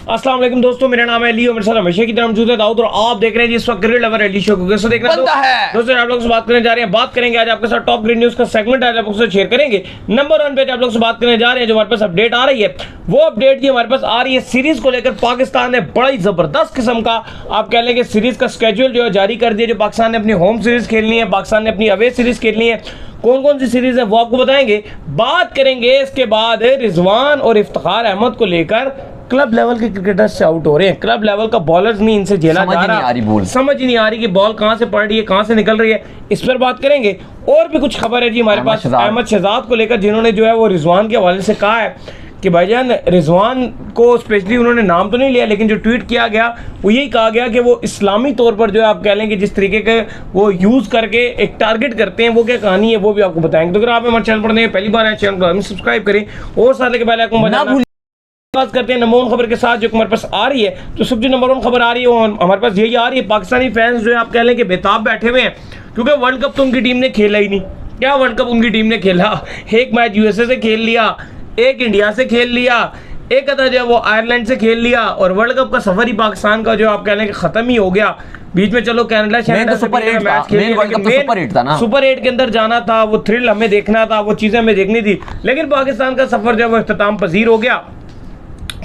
अस्सलाम वालेकुम दोस्तों, मेरा नाम है अली और मेरे साथ हमेशा की तरह मौजूद है दाऊद और आप देख रहे हैं जिस वक्त क्रिकेट लवर अली शो को कैसे देख रहे हैं दोस्तों। आप लोगों से बात करने जा रहे हैं, बात करेंगे आज आपके साथ टॉप ग्रेड न्यूज का सेगमेंट आज आप लोगों से शेयर करेंगे। नंबर 1 पे आप लोगों से बात करने जा रहे हैं, जो हमारे पास अपडेट आ रही है वो अपडेट जी हमारे पास आ रही है सीरीज को लेकर। पाकिस्तान ने बड़ी जबरदस्त किस्म का आप कह लेंगे सीरीज का स्केड्यूल जो है जारी कर दिया। जो पाकिस्तान ने अपनी होम सीरीज खेलनी है, पाकिस्तान ने अपनी अवे सीरीज खेलनी है, कौन कौन सी सीरीज है वो आपको बताएंगे। बात करेंगे इसके बाद रिजवान और इफ्तिखार अहमद को लेकर क्लब लेवल के क्रिकेटर्स से आउट हो रहे हैं। क्लब लेवल का बॉलर्स नहीं इनसे झेला जा रहा, समझ ही नहीं आ रही कि बॉल कहां से पड़ रही है, कहां से निकल रही है। इस पर बात करेंगे। और भी कुछ खबर है जी हमारे पास अहमद शहजाद को लेकर, जिन्होंने जो है वो रिजवान के हवाले से कहा है कि भाईजान रिजवान को स्पेशली उन्होंने नाम तो नहीं लिया, लेकिन जो ट्वीट किया गया वो यही कहा गया कि वो इस्लामी तौर पर जो है आप कह लेंगे जिस तरीके के वो यूज़ करके एक टारगेट करते हैं, वो क्या कहानी है वो भी आपको बताएंगे। तो अगर आप हमारे चैनल पर नए पहली बार आए चैनल को सब्सक्राइब करें और साथ के पहले आपको बात करते हैं नंबर 1 खबर के साथ जो हमारे पास आ रही है। तो सब जो नंबर 1 खबर आ रही है वो हमारे पास यही आ रही है। पाकिस्तानी फैंस जो है आप कह लें कि बेताब बैठे हुए हैं, क्योंकि वर्ल्ड कप तो उनकी टीम ने खेला ही नहीं। क्या वर्ल्ड कप उनकी टीम ने खेला? एक मैच यूएसए से खेल लिया, एक इंडिया से खेल लिया, एक अदा जो है वो आयरलैंड से खेल लिया, और वर्ल्ड कप का सफर ही पाकिस्तान का जो आप कह लें कि खत्म ही हो गया। बीच में चलो कनाडा सुपर 8 के अंदर जाना था, वो थ्रिल हमें देखना था, वो चीजें हमें देखनी थी, लेकिन पाकिस्तान का सफर जो है वो इख्तिताम पजीर हो गया।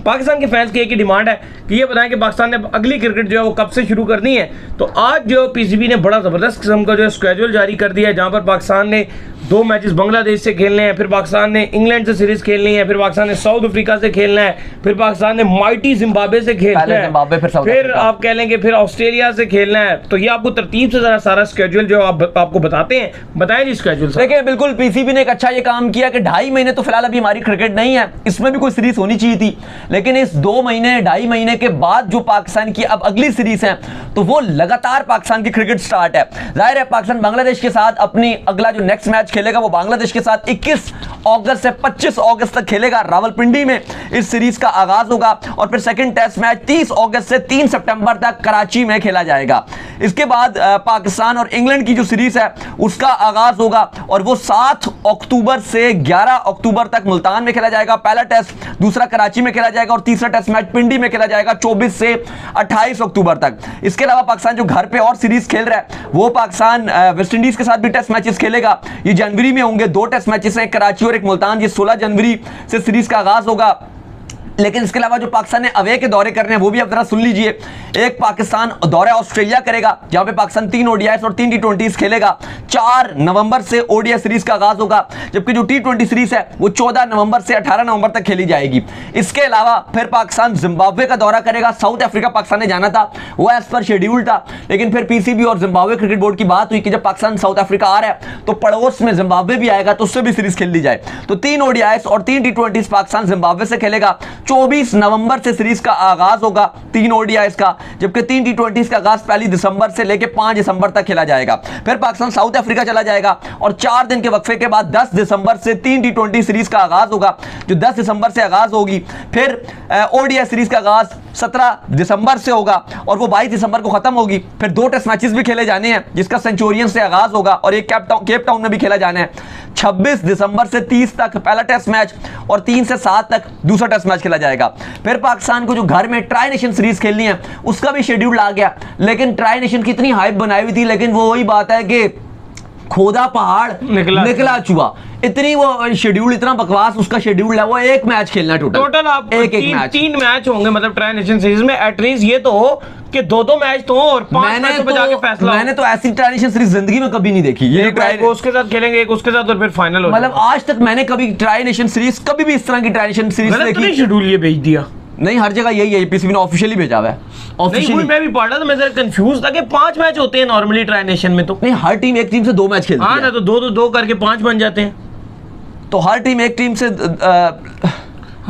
पाकिस्तान के फैंस की एक ही डिमांड है कि ये बताएं कि पाकिस्तान ने अगली क्रिकेट जो है वो कब से शुरू करनी है। तो आज जो पीसीबी ने बड़ा ज़बरदस्त किस्म का जो है स्केड्यूल जारी कर दिया है, जहां पर पाकिस्तान ने 2 मैचेस बांग्लादेश से खेलने हैं, फिर पाकिस्तान ने इंग्लैंड से सीरीज खेलनी है, फिर पाकिस्तान ने साउथ अफ्रीका से खेलना है, फिर पाकिस्तान ने माइटी जिम्बाब्वे से खेलना है, फिर आप कह लेंगे फिर ऑस्ट्रेलिया से खेलना है। तो ये आपको तरतीब से जरा सारा स्केड्यूल जो आपको बताते हैं। बताएं जी स्केड्यूल। देखिए बिल्कुल पीसीबी ने एक अच्छा ये काम किया कि 2.5 महीने तो फिलहाल अभी हमारी क्रिकेट नहीं है, इसमें भी कोई सीरीज होनी चाहिए थी, लेकिन इस 2 महीने 2.5 महीने के बाद जो पाकिस्तान की अब अगली सीरीज है तो वो लगातार पाकिस्तान की क्रिकेट स्टार्ट है। जाहिर है पाकिस्तान बांग्लादेश के साथ अपनी अगला जो नेक्स्ट मैच खेलेगा वो बांग्लादेश के साथ 21 अगस्त से 25 अगस्त तक खेलेगा। रावलपिंडी में इस सीरीज का आगाज होगा और फिर सेकंड टेस्ट मैच 30 अगस्त से 3 सितंबर तक कराची में खेला जाएगा। इसके बाद पाकिस्तान और इंग्लैंड की जो सीरीज है उसका आगाज होगा और वो 7 अक्टूबर से 11 अक्टूबर तक मुल्तान में खेला जाएगा। पहला टेस्ट, दूसरा कराची में खेला जाएगा और तीसरा टेस्ट मैच पिंडी में खेला जाएगा 24 से 28 अक्टूबर तक। इसके अलावा पाकिस्तान जो घर पे और सीरीज खेल रहा है वो पाकिस्तान वेस्ट इंडीज के साथ भी टेस्ट मैचेस खेलेगा। ये जनवरी में होंगे, 2 टेस्ट मैचेस हैं, कराची और एक मुल्तान। ये 16 जनवरी से सीरीज का आगाज होगा। लेकिन इसके अलावा जो पाकिस्तान ने अवे के दौरे करने हैं वो भी आप जरा सुन लीजिए। एक पाकिस्तान दौरा ऑस्ट्रेलिया करेगा, जहां पे पाकिस्तान 3 ओडीआईस और 3 टी20 खेलेगा। 4 नवंबर से ओडीआई सीरीज का आगाज होगा, जबकि जो टी20 सीरीज है वो 14 नवंबर से 18 नवंबर तक खेली जाएगी। इसके अलावा फिर पाकिस्तान जिम्बाब्वे का दौरा करेगा। साउथ अफ्रीका पाकिस्तान ने जाना था, वो एज पर शेड्यूल था, लेकिन फिर पीसीबी और जिम्बाब्वे क्रिकेट बोर्ड की बात हुई कि जब पाकिस्तान साउथ अफ्रीका आ रहा है तो पड़ोस में जिम्बाब्वे भी आएगा, तो उससे भी सीरीज खेल ली जाए। तो 3 ओडीआईस और 3 टी20 पाकिस्तान जिम्बाब्वे से खेलेगा। 24 नवंबर से सीरीज का आगाज होगा 3 ओडीआईस का, जबकि 3 टी20 का आगाज 1 दिसंबर से लेकर 5 दिसंबर तक खेला जाएगा। फिर पाकिस्तान साउथ अफ्रीका चला जाएगा और 4 दिन के वक्फे के बाद 10 दिसंबर से 3 टी20 सीरीज का आगाज होगा, जो 10 दिसंबर से आगाज होगी। फिर ओडीआई सीरीज का आगाज 17 दिसंबर से होगा और वो 22 दिसंबर को खत्म होगी। फिर 2 टेस्ट मैचेस भी खेले जाने हैं, जिसका सेंचुरियन से आगाज होगा और एक केप टाउन में भी खेला जाना है। 26 दिसंबर से 30 तक पहला टेस्ट मैच और 3 से 7 तक दूसरा टेस्ट मैच खेला जाएगा। फिर पाकिस्तान को जो घर में ट्राई नेशन सीरीज खेलनी है उसका भी शेड्यूल आ गया, लेकिन ट्राई नेशन की इतनी हाइप बनाई हुई थी, लेकिन वो वही बात है कि खोदा पहाड़ निकला चूहा। इतनी वो शेड्यूल इतना बकवास उसका शेड्यूल है। वो एक मैच खेलना टोटल आप एक मैच 3 मैच होंगे, मतलब ट्राई नेशन सीरीज में एटलीस्ट ये तो हो कि 2 मैच तो हो और 5 मैचों पे जाके फैसला। मैंने तो ऐसी ट्राई नेशन सीरीज जिंदगी में कभी नहीं देखी। ये एक उसके साथ खेलेंगे, एक उसके साथ और फिर फाइनल हो। मतलब आज तक मैंने कभी ट्राई नेशन सीरीज कभी भी इस तरह की ट्राई नेशन सीरीज देखी। शेड्यूल ये भेज दिया नहीं, हर जगह यही है, पीसीबी ने ऑफिशियली भेजा हुआ है। ऑफिशियली मैं भी पढ़ रहा था, मैं जरा कंफ्यूज था कि 5 मैच होते हैं नॉर्मली ट्राई नेशन में। तो नहीं, हर टीम एक टीम से 2 मैच खेलती है। हां ना, तो 2 करके 5 बन जाते हैं। तो हर टीम एक टीम से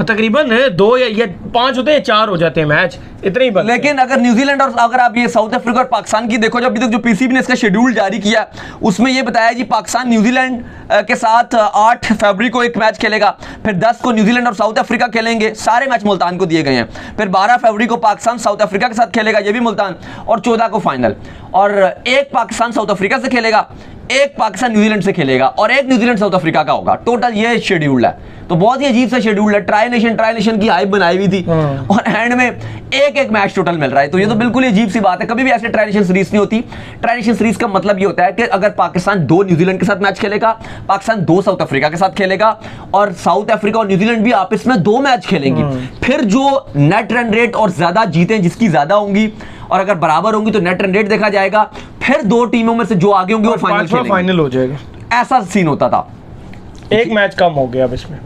तकरीबन 2 या 5 होते हैं, 4 हो जाते हैं मैच, इतने ही। लेकिन अगर न्यूजीलैंड और अगर आप ये साउथ अफ्रीका और पाकिस्तान की देखो, जब अभी तक जो पीसीबी ने इसका शेड्यूल जारी किया उसमें ये बताया जी पाकिस्तान न्यूजीलैंड के साथ 8 फरवरी को एक मैच खेलेगा, फिर 10 को न्यूजीलैंड और साउथ अफ्रीका खेलेंगे, सारे मैच मुल्तान को दिए गए हैं। फिर 12 फरवरी को पाकिस्तान साउथ अफ्रीका के साथ खेलेगा, ये भी मुल्तान, और 14 को फाइनल। और एक पाकिस्तान साउथ अफ्रीका से खेलेगा, एक पाकिस्तान न्यूजीलैंड से खेलेगा और एक न्यूजीलैंड साउथ अफ्रीका का होगा। टोटल ये शेड्यूल है। तो बहुत ही अजीब सा शेड्यूल है। ट्राई नेशन की हाइप बनाई हुई थी और एंड में एक एक मैच टोटल मिल रहा है। तो ये तो बिल्कुल अजीब सी बात है, कभी भी ऐसे ट्रांजिशन सीरीज नहीं होती। ट्रांजिशन सीरीज का मतलब ये होता है कि अगर पाकिस्तान 2 न्यूजीलैंड के साथ मैच खेलेगा, पाकिस्तान 2 साउथ अफ्रीका के साथ खेलेगा, और साउथ अफ्रीका और न्यूजीलैंड भी आपस में 2 मैच खेलेंगे, फिर जो नेट रन रेट और ज्यादा जीतें जिसकी ज्यादा होंगी, और अगर बराबर होंगी तो नेट रन रेट देखा जाएगा, फिर 2 टीमों में से जो आगे होंगे वो फाइनल हो जाएगा। ऐसा सीन होता था। एक मैच कम हो गया अब इसमें,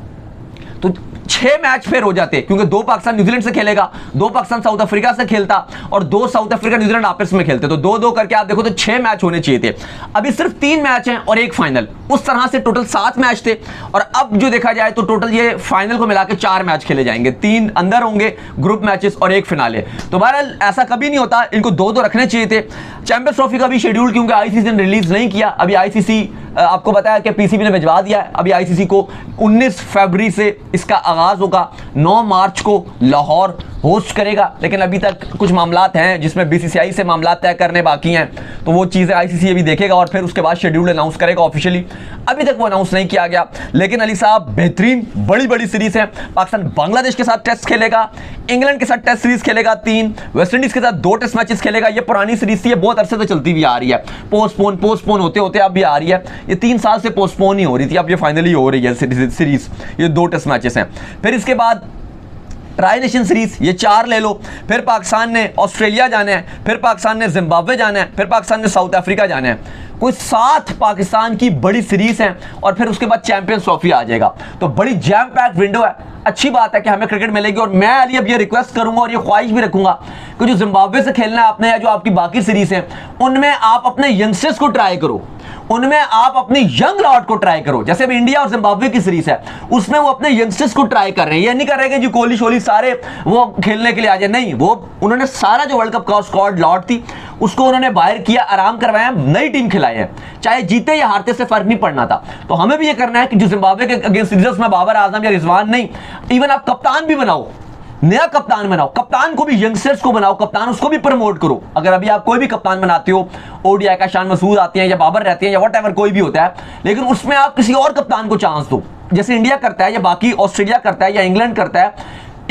तो 6 मैच फिर हो जाते, क्योंकि 2 पाकिस्तान न्यूजीलैंड से खेलेगा, 2 पाकिस्तान साउथ अफ्रीका से खेलता, और 2 साउथ अफ्रीका न्यूजीलैंड आपस में खेलते, तो 2-2 करके आप देखो तो 6 मैच होने चाहिए थे। अभी सिर्फ 3 मैच हैं और 1 फाइनल, उस तरह से टोटल 7 मैच थे। और अब जो देखा जाए तो टोटल ये फाइनल को मिला के 4 मैच खेले जाएंगे, 3 अंदर होंगे ग्रुप मैचेस और 1 फिनाले। तो बहरहाल ऐसा कभी नहीं होता, इनको 2-2 रखने चाहिए थे। चैंपियंस ट्रॉफी का भी शेड्यूल क्योंकि आईसीसी ने रिलीज नहीं किया, अभी आईसीसी आपको बताया कि पीसीबी ने भिजवा दिया है। अभी आईसीसी को 19 फरवरी से इसका आगाज होगा, 9 मार्च को लाहौर होस्ट करेगा, लेकिन अभी तक कुछ मामलात हैं जिसमें बीसीसीआई से मामलात तय करने बाकी हैं, तो वो चीज़ें आईसीसी अभी देखेगा और फिर उसके बाद शेड्यूल अनाउंस करेगा ऑफिशियली। अभी तक वो अनाउंस नहीं किया गया, लेकिन अली साहब बेहतरीन बड़ी बड़ी सीरीज है। पाकिस्तान बांग्लादेश के साथ टेस्ट खेलेगा, इंग्लैंड के साथ टेस्ट सीरीज खेलेगा 3, वेस्ट इंडीज के साथ 2 टेस्ट मैचेस खेलेगा। ये पुरानी सीरीज थी, ये बहुत अरसे से चलती हुई आ रही है, पोस्टपोन होते होते अब भी आ रही है। ये 3 साल से पोस्टपोन ही हो रही थी, अब ये फाइनली हो रही है सीरीज। ये 2 टेस्ट मैचेस हैं। फिर इसके बाद ट्राई नेशन सीरीज, ये 4 ले लो। फिर पाकिस्तान ने ऑस्ट्रेलिया जाना है, फिर पाकिस्तान ने जिम्बाब्वे जाना है, फिर पाकिस्तान ने साउथ अफ्रीका जाना है। कोई 7 पाकिस्तान की बड़ी सीरीज हैं, और फिर उसके बाद चैंपियंस ट्रॉफी आ जाएगा। तो बड़ी जैम पैक विंडो है। अच्छी बात है कि हमें क्रिकेट मिलेगी, और मैं अली अब ये रिक्वेस्ट करूंगा और ये ख्वाहिश भी रखूंगा कि जो जिम्बाब्वे से खेलना है आपने, या जो आपकी बाकी सीरीज हैं, उनमें आप अपने यंगस्टर्स को ट्राई करो, उनमें आप अपनी यंग लॉट को ट्राई करो। जैसे अब इंडिया और जिम्बाब्वे की सीरीज है, उसमें वो अपने यंगस्टर्स को ट्राई कर रहे हैं। ये नहीं कर रहे कि जो कोहली शोली सारे वो खेलने के लिए आ जाए, नहीं, वो उन्होंने सारा जो वर्ल्ड कप का स्क्वाड लॉट थी उसको उन्होंने बाहर किया, आराम करवाया, नई टीम खिलाई है, चाहे जीते या हारते से फर्क नहीं पड़ना था। तो हमें भी ये करना है कि जो जिम्बाब्वे के अगेंस्ट सीरीज में बाबर आजम या रिजवान नहीं, इवन आप कप्तान भी बनाओ, नया कप्तान बनाओ, कप्तान को भी यंगस्टर्स को बनाओ, कप्तान उसको भी प्रमोट करो। अगर अभी आप कोई भी कप्तान बनाते हो, ओडीआई का शान मसूद आते हैं या बाबर रहते हैं या व्हाटएवर कोई भी होता है, लेकिन उसमें आप किसी और कप्तान को चांस दो, जैसे इंडिया करता है या बाकी ऑस्ट्रेलिया करता है या इंग्लैंड करता है,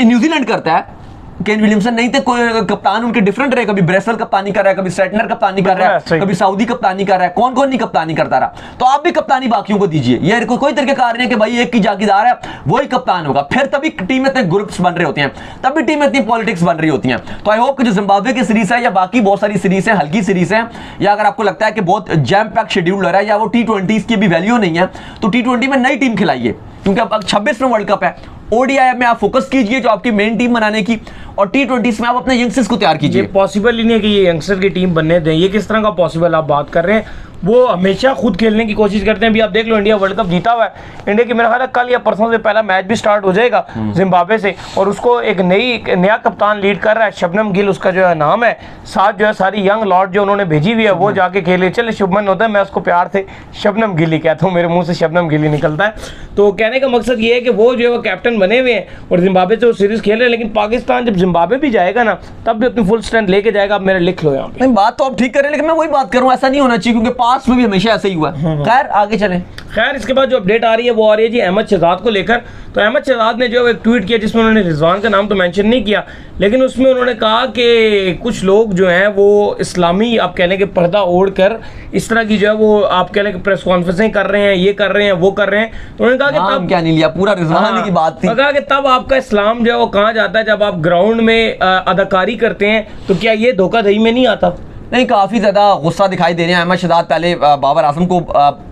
न्यूजीलैंड करता है। केन विलियमसन नहीं थे, कोई कप्तान उनके डिफरेंट रहे, कभी ब्रेसवेल कप्तानी कर रहा है, कभी सेटनर कप्तानी कर रहा है, कभी सऊदी कप्तानी कर रहा है, कौन कौन नहीं कप्तानी करता रहा। तो आप भी कप्तानी बाकियों को दीजिए। ये कोई तरीके का नहीं है कि भाई एक की जागीरदार है वही कप्तान होगा, फिर तभी टीम में इतने ग्रुप्स बन रहे होते हैं, तभी टीम में इतनी पॉलिटिक्स बन रही होती हैं। तो आई होप कि जो जिम्बाब्वे की सीरीज है या बाकी बहुत सारी सीरीज है, हल्की सीरीज है, या अगर आपको लगता है कि बहुत जैम पैक शेड्यूल हो रहा है या वो T20 की भी वैल्यू नहीं है, तो T20 में नई टीम खिलाइए, क्योंकि अब 26 में वर्ल्ड कप है। ओडीआई में आप फोकस कीजिए जो आपकी मेन टीम बनाने की, और T20 में आप अपने यंगस्टर्स को तैयार कीजिए। ये पॉसिबल ही नहीं है कि ये यंगस्टर की टीम बनने दें। ये किस तरह का पॉसिबल आप बात कर रहे हैं? वो हमेशा खुद खेलने की कोशिश करते हैं। अभी आप देख लो, इंडिया वर्ल्ड कप जीता हुआ है, इंडिया की मेरा ख्याल है कल या परसों से पहला मैच भी स्टार्ट हो जाएगा जिम्बाब्वे से, और उसको एक नया कप्तान लीड कर रहा है, शबनम गिल उसका जो है नाम है। साथ जो है सारी यंग लॉट जो उन्होंने भेजी हुई है वो जाके खेले। चले शुभमन होता है, मैं उसको प्यार से शबनम गिल ही कहता हूँ, मेरे मुंह से शबनम गिल ही निकलता है। तो कहने का मकसद ये है कि वो जो है वो कैप्टन बने हुए हैं और जिम्बाब्वे से वो सीरीज खेल रहे हैं, लेकिन पाकिस्तान जब जिम्बाब्वे भी जाएगा ना तब भी अपनी फुल स्ट्रेंथ लेके जाएगा। आप मेरा लिख लो यहाँ पे। नहीं, बात तो आप ठीक कर रहे हैं, लेकिन मैं वही बात करूँ, ऐसा नहीं होना चाहिए, क्योंकि पास में भी हमेशा ऐसा ही हुआ। खैर आगे चलें। खैर इसके बाद जो अपडेट आ रही है वो आ रही है जी अहमद शहजाद को लेकर। तो अहमद शहजाद ने जो एक ट्वीट किया जिसमें उन्होंने रिजवान का नाम तो मेंशन नहीं किया, लेकिन उसमें उन्होंने कहा कि कुछ लोग जो हैं वो इस्लामी आप कहने के पर्दा ओढ़कर इस तरह की जो है वो आप कहने के प्रेस कॉन्फ्रेंसें कर रहे हैं, ये कर रहे हैं, वो कर रहे हैं। तो उन्होंने कहा कि तब क्या नहीं लिया, पूरा रिजवान की बात थी। कहा कि तब आपका इस्लाम जो है वो कहाँ जाता है जब आप ग्राउंड में अदाकारी करते हैं, तो क्या ये धोखाधड़ी में नहीं आता? नहीं, काफ़ी ज़्यादा गुस्सा दिखाई दे रहे हैं अहमद शहजाद। पहले बाबर आजम को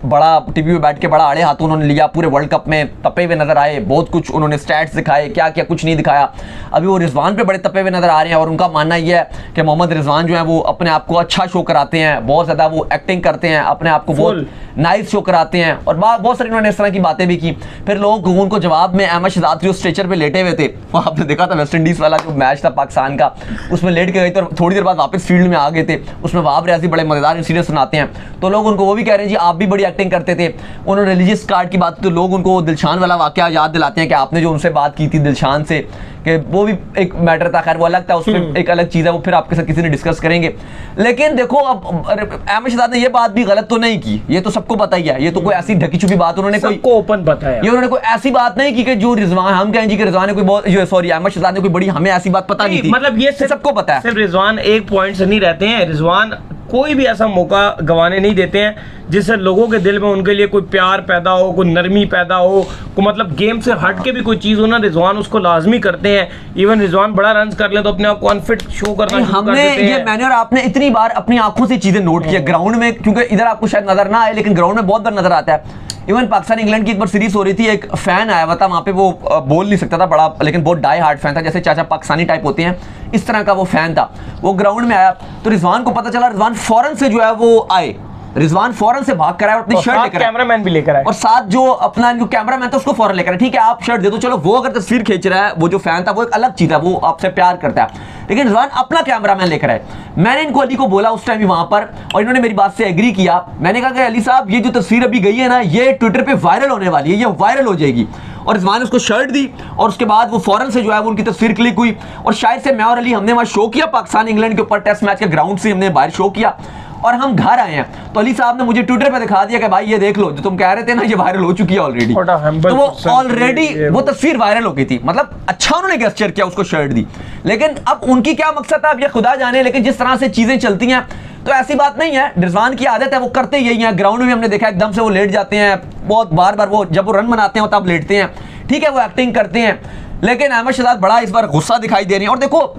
बड़ा टीवी में बैठ के बड़ा आड़े हाथों उन्होंने लिया, पूरे वर्ल्ड कप में तपे हुए नजर आए, बहुत कुछ उन्होंने स्टैट्स दिखाए, क्या क्या कुछ नहीं दिखाया। अभी वो रिजवान पे बड़े तपे हुए नजर आ रहे हैं, और उनका मानना यह है कि मोहम्मद रिजवान जो है वो अपने आप को अच्छा शो कराते हैं, बहुत ज़्यादा वो एक्टिंग करते हैं, अपने आप को बहुत नाइस शो कराते हैं, और बहुत सारी उन्होंने इस तरह की बातें भी की। फिर लोग उनको जवाब में अहमद शहजाद जो स्ट्रेचर पर लेटे हुए थे, वो आपने देखा था वेस्ट इंडीज़ वाला जो मैच था पाकिस्तान का, उसमें लेट के गए थे, थोड़ी देर बाद वापस फील्ड में आ गए थे, उसमें बाबर बड़े मजेदार इंसिडेंट सुनाते हैं। तो लोग उनको वो भी कह रहे हैं जी आप भी बड़ी एक्टिंग करते थे। उन्होंने रिलीजियस कार्ड की बात, तो लोग उनको दिलशान वाला वाकया याद दिलाते हैं कि आपने जो उनसे बात की थी दिलशान से कि वो भी एक मैटर था, खैर वो अलग था, उसमें एक अलग चीज़ है, वो फिर आपके साथ किसी ने डिस्कस करेंगे। लेकिन देखो अब अहमद शहजाद ने ये बात भी गलत तो नहीं की, ये तो सबको पता ही है, ये तो कोई ऐसी ढकी छुपी बात उन्होंने कोई ओपन बताया, ये उन्होंने कोई ऐसी बात नहीं की कि जो रिजवान हम कहें जी कि रिजवान ने कोई बहुत, सॉरी अहमद शहजाद ने कोई बड़ी हमें ऐसी बात पता नहीं थी, मतलब ये सबको पता है। सिर्फ रिजवान एक पॉइंट से नहीं रहते हैं, रिजवान कोई भी ऐसा मौका गंवाने नहीं देते हैं जिससे लोगों के दिल में उनके लिए कोई प्यार पैदा हो, कोई नरमी पैदा हो, कोई मतलब गेम से हट के भी कोई चीज हो ना, रिजवान उसको लाजमी करते हैं। इवन रिजवान बड़ा रन कर ले तो अपने आप को अनफिट शो करना शुरू कर देते हैं। ये मैंने और आपने इतनी बार अपनी आंखों से चीजें नोट किया ग्राउंड में, क्योंकि इधर आपको शायद नजर ना आए लेकिन ग्राउंड में बहुत बार नजर आता है। इवन पाकिस्तान इंग्लैंड की एक बार सीरीज हो रही थी, एक फैन आया हुआ था वहां पे, वो बोल नहीं सकता था बड़ा, लेकिन बहुत डाई हार्ड फैन था, जैसे चाचा पाकिस्तानी टाइप होते हैं इस तरह का वो फैन था। वो ग्राउंड में आया तो रिजवान को पता चला, रिजवान फौरन से जो है वो आए, रिजवान फौरन से भाग कर आया और अपनी शर्ट लेकर आया, कैमरामैन भी लेकर आया, और साथ जो अपना जो कैमरामैन था उसको फौरन लेकर आया। ठीक है आप शर्ट दे दो, चलो वो अगर तस्वीर खींच रहा है, वो जो फैन था वो एक अलग चीज है, वो आपसे प्यार करता है, लेकिन रिजवान अपना कैमरामैन लेकर आए। मैंने इनको अली को बोला उस टाइम भी वहां पर, और इन्होंने मेरी बात से एग्री किया। मैंने कहा कि अली साहब ये जो तस्वीर अभी गई है ना, ये ट्विटर पे वायरल होने वाली है, ये वायरल हो जाएगी। और रिजवान ने उसको शर्ट दी और उसके बाद वो फौरन से जो है वो उनकी तस्वीर क्लिक हुई, और शायद से मैं और अली हमने वहां शो किया पाकिस्तान इंग्लैंड के ऊपर टेस्ट मैच के ग्राउंड से हमने बाहर शो किया, और हम घर आए हैं तो अली साहब ने मुझे ट्विटर पे दिखा दिया कि भाई ये देख लो जो तुम कह रहे थे ना, ये वायरल हो चुकी है ऑलरेडी। तो वो ऑलरेडी वो तस्वीर वायरल हो गई थी, मतलब अच्छा उन्होंने गेस्चर किया, उसको शर्ट दी। लेकिन अब उनकी क्या मकसद था अब ये खुदा जाने, लेकिन जिस तरह से चीजें चलती हैं तो ऐसी बात नहीं है, रिजवान की आदत है, वो करते यही है। ग्राउंड में हमने देखा एकदम से वो लेट जाते हैं, बहुत बार बार वो जब वो रन बनाते हैं तब लेटते हैं, ठीक है वो एक्टिंग करते हैं। लेकिन अहमद शहजाद बड़ा इस बार गुस्सा दिखाई दे रही है। और देखो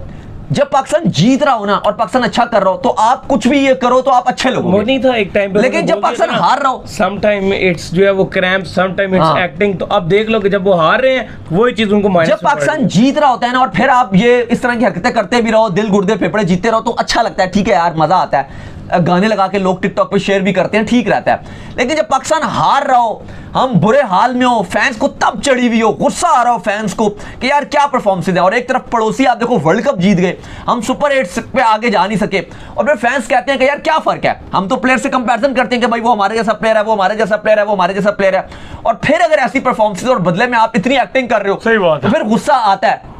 जब पाकिस्तान जीत रहा हो ना और पाकिस्तान अच्छा कर रहा हो तो आप कुछ भी ये करो तो आप अच्छे लोग वो नहीं था एक टाइम पे, लेकिन जब पाकिस्तान हार रहा हो सम टाइम इट्स जो है वो cramp, some time it's acting. तो अब देख लो कि जब वो हार रहे हैं वही चीज उनको माइनस, जब पाकिस्तान जीत रहा होता है ना और फिर आप ये इस तरह की हरकतें करते भी रहो, दिल गुर्दे फेफड़े जीतते रहो तो अच्छा लगता है, ठीक है यार मजा आता है, गाने लगा के लोग टिकटॉक पे शेयर भी करते हैं, ठीक रहता है। लेकिन जब पाकिस्तान हार रहा हो, हम बुरे हाल में हो, फैंस को तब चढ़ी हुई हो, गुस्सा आ रहा हो फैंस को कि यार क्या परफॉर्मेंस है, और एक तरफ पड़ोसी आप देखो वर्ल्ड कप जीत गए, हम सुपर 8 पे आगे जा नहीं सके, और फिर फैंस कहते हैं कि यार क्या फर्क है, हम तो प्लेयर से कंपैरिजन करते हैं कि भाई वो हमारे जैसा प्लेयर है, वो हमारे जैसा प्लेयर है, वो हमारे जैसा प्लेयर है, और फिर अगर ऐसी परफॉर्मेंस और बदले में आप इतनी एक्टिंग कर रहे हो, सही बात है, तो फिर गुस्सा आता है।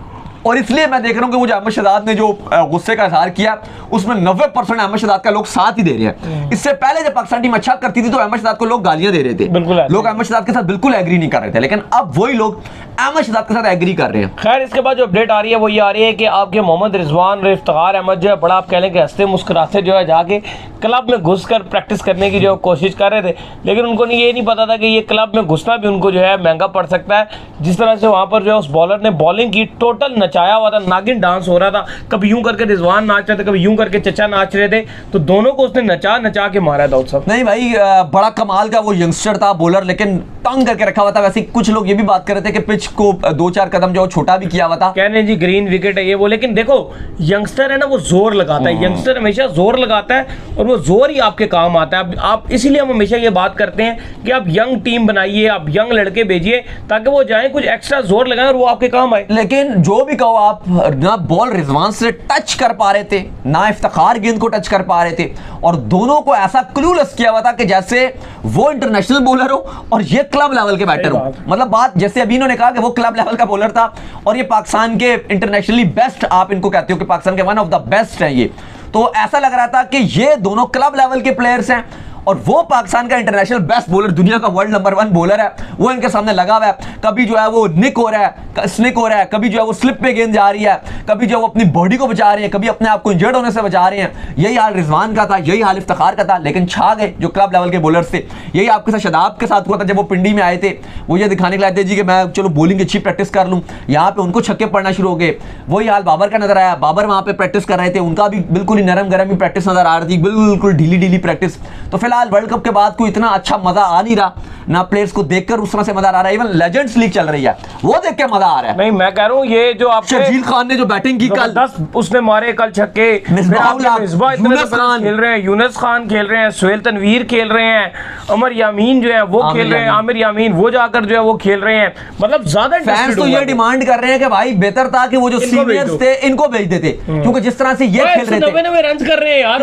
और इसलिए मैं देख रहा हूं कि मुझे अहमद शहजाद ने जो गुस्से का इजहार किया उसमें 90% अहमद शहजाद का लोग साथ ही दे रहे हैं। इससे पहले जब पाकिस्तान टीम अच्छा करती थी तो अहमद शहजाद को लोग गालियां दे रहे थे, लोग अहमद शहजाद के साथ बिल्कुल एग्री नहीं कर रहे थे, लेकिन अब वही लोग अहमद शहजाद के साथ एग्री कर रहे हैं। खैर इसके बाद जो अपडेट आ रही है वो ये आ रही है कि आपके मोहम्मद रिजवान और इफ्तिखार अहमद जो है बड़ा आप कह लें कि हंसते मुस्कुराते जो है जाके क्लब में घुसकर प्रैक्टिस करने की जो कोशिश कर रहे थे, लेकिन उनको ये नहीं पता था कि ये क्लब में घुसना भी उनको जो है महंगा पड़ सकता है। जिस तरह से वहां पर जो है उस बॉलर ने बॉलिंग की, टोटल नचाया हुआ था, नागिन डांस हो रहा था, कभी यूं करके रिजवान नाच रहे थे, कभी यूं करके चचा नाच रहे थे, तो दोनों को उसने नचा नचा के मारा था। उत्सव नहीं भाई बड़ा कमाल का वो यंगस्टर था बॉलर, लेकिन तंग करके रखा हुआ था। वैसे कुछ लोग ये भी बात कर रहे थे कि पिच को 2-4 कदम जो छोटा भी किया हुआ था, कहने जी ग्रीन विकेट है ये वो, लेकिन देखो यंगस्टर है ना वो जोर लगाता है, यंगस्टर हमेशा जोर लगाता है और वो जोर ही आपके काम आता है। आप इसीलिए हम हमेशा ये बात करते हैं कि आप यंग टीम बनाइए, आप यंग लड़के भेजिए ताकि वो जाएं कुछ एक्स्ट्रा जोर लगाएं और वो आपके काम आए। लेकिन जो भी कहो आप ना बॉल रिजवान से टच कर पा रहे थे ना इफ्तिखार गेंद को टच कर पा रहे थे, और दोनों को ऐसा क्लूलेस किया हुआ था कि जैसे वो इंटरनेशनल बॉलर हो और ये क्लब लेवल के बैटर हो। मतलब बात जैसे अभी इन्होंने कहा कि वो क्लब लेवल का बॉलर था और ये पाकिस्तान के इंटरनेशनली बेस्ट, आप इनको कहते हो कि पाकिस्तान के वन ऑफ द बेस्ट हैं ये, तो ऐसा लग रहा था कि ये दोनों क्लब लेवल के प्लेयर्स हैं और वो पाकिस्तान का इंटरनेशनल बेस्ट बॉलर, दुनिया का वर्ल्ड नंबर 1 बॉलर है, वो इनके सामने लगा हुआ है। कभी जो है वो निक हो रहा है, स्निक हो रहा है, कभी जो है वो स्लिप पे गेंद जा रही है, कभी जो है वो अपनी बॉडी को बचा रहे हैं, कभी अपने आप को इंजर्ड होने से बचा रहे हैं। यही हाल रिजवान का था, यही हाल इफ्तिखार का था, लेकिन छा गए जो क्लब लेवल के बॉलर्स थे। यही आपके साथ शदाब के साथ हुआ था जब वो पिंडी में आए थे, वो ये दिखाने के लिए आए थे जी कि मैं चलो बॉलिंग अच्छी प्रैक्टिस कर लूँ, यहाँ पे उनको छक्के पड़ना शुरू हो गए। वही हाल बाबर का नजर आया, बाबर वहाँ पे प्रैक्टिस कर रहे थे, उनका भी बिल्कुल ही नरम गरम ही प्रैक्टिस नजर आ रही थी, बिल्कुल ढीली ढीली प्रैक्टिस। तो फिलहाल वर्ल्ड कप के बाद कोई इतना अच्छा मजा आ नहीं रहा ना, प्लेयर्स को देखकर उस तरह से मजा आ रहा है, इवन लेजेंड्स लीग चल रही है वो देख के मजा आ रहा है। नहीं मैं कह रहा हूँ ये जो आप शर्जील खान ने जो बैटिंग की कल 10 उसने मारे कल छक्के, खेल रहे हैं, यूनुस खान खेल रहे हैं, सुहेल तनवीर खेल रहे हैं, अमर यामीन जो है वो खेल रहे हैं, आमिर यामीन वो जाकर जो है वो खेल रहे हैं। मतलब ज्यादा फैंस तो ये डिमांड कर रहे हैं कि भाई बेहतर था कि वो जो सीनियर्स थे इनको भेज देते, क्योंकि जिस तरह से ये खेल रहे थे 90 रन कर रहे हैं यार,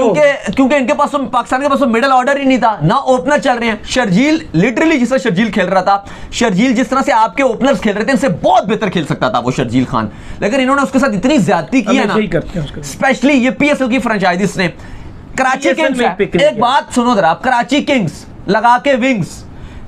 क्योंकि इनके पास पाकिस्तान के पास मिडिल ऑर्डर ही ही नहीं था, ना ओपनर चल रहे हैं। शर्जील लिटरली जिस तरह शर्जील खेल रहा था, शर्जील जिस तरह से आपके ओपनर्स खेल रहे थे इनसे बहुत बेहतर खेल सकता था वो शर्जील खान, लेकिन इन्होंने उसके साथ इतनी ज्यादती की है ना, स्पेशली ये पीएसएल की फ्रेंचाइजीज ने। कराची किंग्स, एक बात सुनो जरा, कराची किंग्स लगा के विंग्स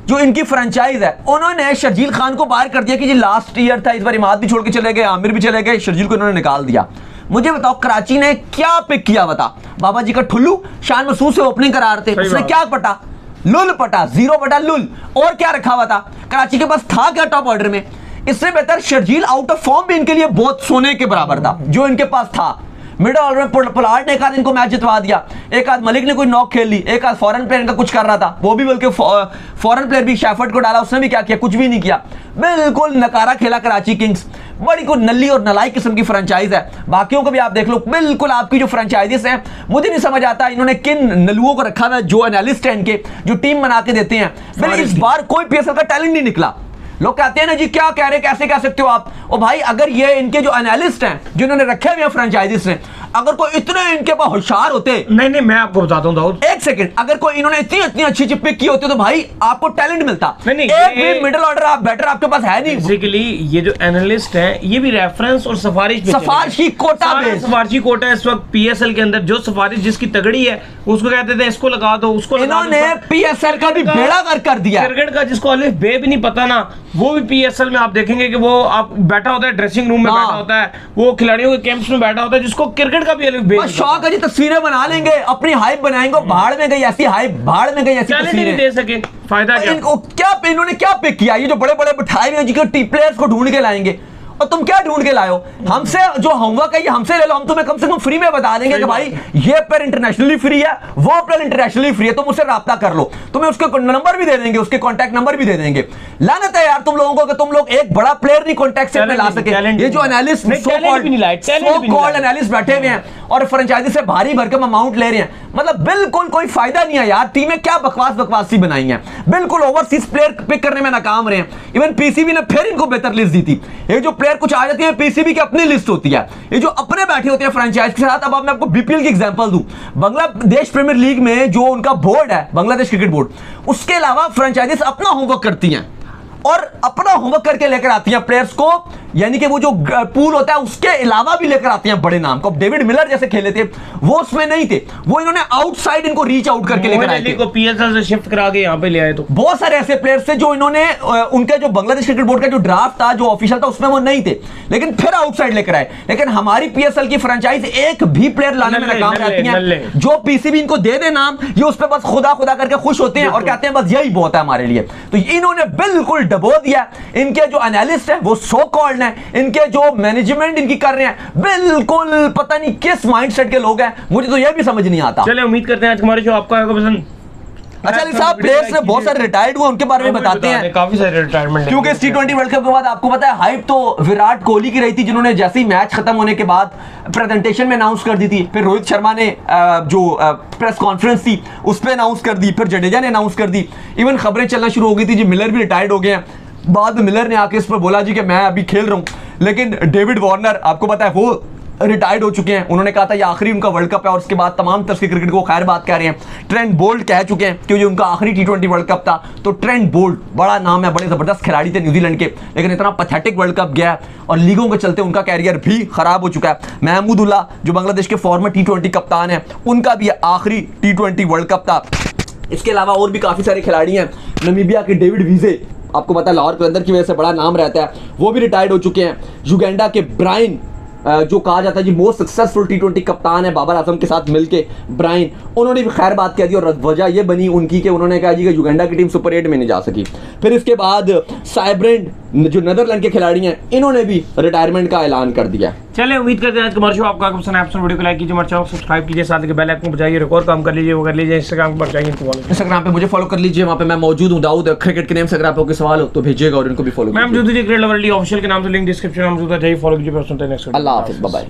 जो इनकी फ्रेंचाइज है, उन्होंने शर्जील खान को बाहर कर दिया कि जी लास्ट ईयर था, इस बार इमाद भी छोड़ के चले गए, आमिर भी चले गए, शर्जील को इन्होंने निकाल दिया। मुझे बताओ कराची ने क्या पिक किया? बता, बाबा जी का ठुल्लू शान मसूद से ओपनिंग करार थे, उसने क्या पटा? लुल पटा, 0 बटा लुल। और क्या रखा हुआ था कराची के पास? था क्या टॉप ऑर्डर में? इससे बेहतर शर्जील आउट ऑफ फॉर्म भी इनके लिए बहुत सोने के बराबर था जो इनके पास था। मिडल ऑर्डर में पोलार्ड ने एक आध इनको मैच जितवा दिया, एक आध मलिक ने कोई नॉक खेल ली, एक आध फॉरेन प्लेयर इनका कुछ कर रहा था, वो भी बल्कि फॉरेन प्लेयर भी शैफर्ड को डाला, उसने भी क्या किया? कुछ भी नहीं किया। बिल्कुल नकारा खेला कराची किंग्स, बड़ी को नल्ली और नलाई किस्म की फ्रेंचाइज है। बाकियों को भी आप देख लो, बिल्कुल आपकी जो फ्रेंचाइजीज हैं, मुझे नहीं समझ आता इन्होंने किन नलुओं को रखा हुआ है जो एनालिस्ट हैं इनके, जो टीम बना के देते हैं। फिर इस बार कोई पीएसएल का टैलेंट नहीं निकला। लोग कहते हैं ना जी क्या कह रहे, कैसे कह सकते हो आप? ओ भाई, अगर ये इनके जो एनालिस्ट हैं जिन्होंने रखे हुए हैं फ्रेंचाइजीज ने, अगर कोई इतने इनके पास होशियार होते, नहीं मैं आपको बताता हूं दाऊद, एक सेकंड, अगर कोई इन्होंने इतनी अच्छी पिक की होती तो भाई आपको टैलेंट मिलता। नहीं, एक भी मिडिल ऑर्डर आप बैटर आपके पास है नहीं। बेसिकली ये जो एनालिस्ट हैं ये भी रेफरेंस और सिफारिशी कोटा इस वक्त पीएसएल के अंदर, जो सिफारिश जिसकी तगड़ी है उसको कहते थे इसको लगा दो, उसको इन्होंने पीएसएल का भी बेड़ा कर दिया। क्रिकेट का जिसको अलिफ बे भी नहीं पता ना, वो भी पीएसएल में आप देखेंगे कि वो आप बैठा होता है, ड्रेसिंग रूम में बैठा होता है, वो खिलाड़ियों के कैंप्स में बैठा होता है, जिसको क्रिकेट का भी अलिफ बे शौक है जी, तस्वीरें बना लेंगे, अपनी हाइप बनाएंगे, भाड़ में गई ऐसी हाइप, भाड़ में गई ऐसी तस्वीरें दे सके, फायदा क्या? इन्होंने क्या पिक किया? ये जो बड़े बड़े बिठाए हुए जिनको टी प्लेयर्स को ढूंढ के लाएंगे, और तुम क्या ढूंढ के लाओ? हमसे जो होमवर्क है ये हमसे ले लो, हम तुम्हें कम से कम फ्री में बता देंगे कि भाई ये प्लेयर इंटरनेशनली फ्री है, वो प्लेयर इंटरनेशनली फ्री है, तुम उससे राब्ता कर लो, तुम्हें उसके नंबर भी दे देंगे, उसके कॉन्टैक्ट नंबर भी दे देंगे। लानत है यार तुम लोगों को कि तुम लोग एक बड़ा प्लेयर नहीं कॉन्टैक्ट से ला सके। ये जो एनालिस्ट सो कॉल्ड एनालिस्ट बैठे हुए हैं और फ्रेंचाइजी से भारी भरकम अमाउंट ले रहे हैं, मतलब बिल्कुल कोई फायदा नहीं है यार। टीमें क्या बकवास सी बनाई हैं, बिल्कुल ओवरसीज प्लेयर पिक करने में नाकाम रहे हैं। इवन पीसीबी ने फिर इनको बेहतर लिस्ट दी थी। ये जो प्लेयर कुछ आ जाती है पीसीबी की अपनी लिस्ट होती है, ये जो अपने बैठे होते हैं फ्रेंचाइज के साथ। अब मैं आपको बीपीएल की एग्जांपल दूं, बांग्लादेश प्रीमियर लीग में जो उनका बोर्ड है, बांग्लादेश क्रिकेट बोर्ड, उसके अलावा फ्रेंचाइजीज अपना होमवर्क करती हैं और अपना होमवर्क करके लेकर आती हैं प्लेयर्स को, यानी कि वो जो पूल होता है उसके अलावा भी लेकर आती हैं बड़े नाम को। डेविड मिलर जैसे खेले थे वो उसमें नहीं थे, वो इन्होंने आउटसाइड इनको रीच आउट करके लेकर आए थे, को पीएसएल से शिफ्ट करा के यहां पे ले आए। तो बहुत सारे ऐसे प्लेयर्स थे जो इन्होंने उनके जो बांग्लादेश क्रिकेट बोर्ड का जो ड्राफ्ट था, जो ऑफिशियल था, उसमें वो नहीं थे, लेकिन फिर आउटसाइड लेकर आए। लेकिन हमारी पीएसएल की फ्रेंचाइज एक भी प्लेयर लाने में नाकाम रहती है। जो पीसीबी इनको दे दे नाम, ये उस पर बस खुदा करके खुश होते हैं और कहते हैं बस यही बहुत है हमारे लिए। तो इन्होंने बिल्कुल डबो दिया। इनके जो एनालिस्ट हैं वो सो कॉल्ड हैं, इनके जो मैनेजमेंट इनकी कर रहे हैं बिल्कुल पता नहीं किस माइंडसेट के लोग हैं, मुझे तो यह भी समझ नहीं आता। चलिए उम्मीद करते हैं आज हमारे शो आपको आएगा पसंद। अच्छा अली साहब, प्लेयर्स ने बहुत सारे रिटायर्ड हुए, उनके बारे में बताते हैं। काफी सारे रिटायरमेंट, क्योंकि इस T20 वर्ल्ड कप के बाद आपको पता है हाइप तो विराट कोहली की रही थी, जिन्होंने जैसे ही मैच खत्म होने के बाद प्रेजेंटेशन में अनाउंस कर दी थी। फिर रोहित शर्मा ने जो प्रेस कॉन्फ्रेंस थी उस पर अनाउंस कर दी, फिर जडेजा ने अनाउंस कर दी, इवन खबरें चलना शुरू हो गई थी जी मिलर भी रिटायर्ड हो गए हैं। बाद में मिलर ने आके इस पर बोला जी कि मैं अभी खेल रहा हूं, लेकिन डेविड वार्नर आपको पता है वो रिटायर्ड हो चुके हैं। उन्होंने कहा था ये आखिरी उनका वर्ल्ड कप है और उसके बाद तमाम तरह के क्रिकेट को खैर बात कह रहे हैं। ट्रेंट बोल्ट कह चुके हैं कि ये उनका आखिरी T20 वर्ल्ड कप था। तो ट्रेंट बोल्ट बड़ा नाम है, बड़े जबरदस्त खिलाड़ी थे न्यूजीलैंड के, लेकिन इतना पैथेटिक वर्ल्ड कप गया और लीगों के चलते उनका कैरियर भी खराब हो चुका है। महमूदुल्लाह जो बांग्लादेश के फॉर्मर T20 कप्तान है, उनका भी आखिरी T20 वर्ल्ड कप था। इसके अलावा और भी काफी सारे खिलाड़ी हैं। नमीबिया के डेविड वीजे, आपको पता है लाहौर कलंदर की वजह से बड़ा नाम रहता है, वो भी रिटायर्ड हो चुके हैं। युगांडा के ब्रायन जो कहा जाता है जी मोस्ट सक्सेसफुल T20 कप्तान है बाबर आजम के साथ मिलके, ब्रायन, उन्होंने भी खैर बात कह दी और वजह ये बनी उनकी कि उन्होंने कहा जी कि युगांडा की टीम सुपर 8 में नहीं जा सकी। फिर इसके बाद साइब्रेंड जो नीदरलैंड के खिलाड़ी हैं, इन्होंने भी रिटायरमेंट का ऐलान कर दिया। चलिए उम्मीद करते हैं आज का हमारा शो आपको पसंद है। वीडियो को लाइक कीजिए, हमारे चैनल को सब्सक्राइब कीजिए, साथ ही बेल आइकन को बजाइए, रिकॉर्ड काम कर लीजिए, वो कर लीजिए। इंस्टाग्राम पर जाइए, इंस्टाग्राम पे मुझे फॉलो कर लीजिए, वहाँ पे मैं मौजूद हूँ दाऊद क्रिकेट के नेम से। अगर आपको कोई सवाल हो तो भेजिएगा और इनको भी फॉलो कीजिए। मैं मौजूद क्रिकेट लवर ऑफिशियल के नाम से लिंक डिस्क्रिप्शन में मौजूद है, जाइए फॉलो कीजिए। नेक्स्ट, अल्लाह हाफिज़, बाय बाय।